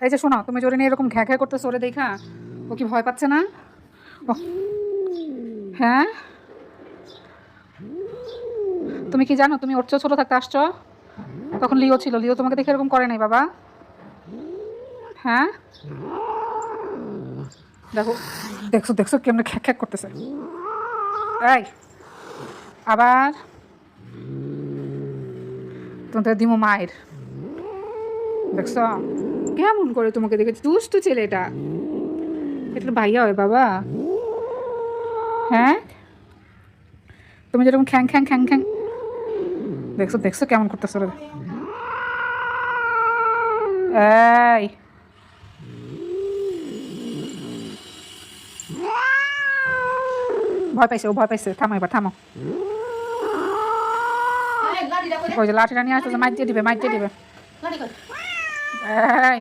এই যে শোনো, তুমি জোরে নিয়ে এরকম ঘ্যা ঘ্যা করতেছো ওরে দেখা, ও কি ভয় পাচ্ছে না? ও হ্যাঁ, তুমি কি জানো তুমি ওর চেয়েও ছোট থাকতে আসছো? তখন লিও ছিল, লিও তোমাকে দেখে এরকম করে নাই বাবা। হ্যাঁ, দেখো, দেখছো দেখছো কেমন খ্যাক খ্যাক করতেছে। এই আবার তোমাদের দিমো মায়ের, দেখছো কেমন করে তোমাকে দেখেছি, দুষ্টু ছেলে এটা। এটা ভাইয়া হয় বাবা। হ্যাঁ, তুমি যেরকম খ্যাং খ্যাং খ্যাং খ্যাং, দেখছো দেখছো কেমন করতেছো রে। এই ভয় পাইছে, ও ভয় পাইছে, থামো এবার থামো। ওই যে লাঠিটা নিয়ে আসতেছে, মাইর দিয়ে দিবে, মাইর দিয়ে দিবে। এই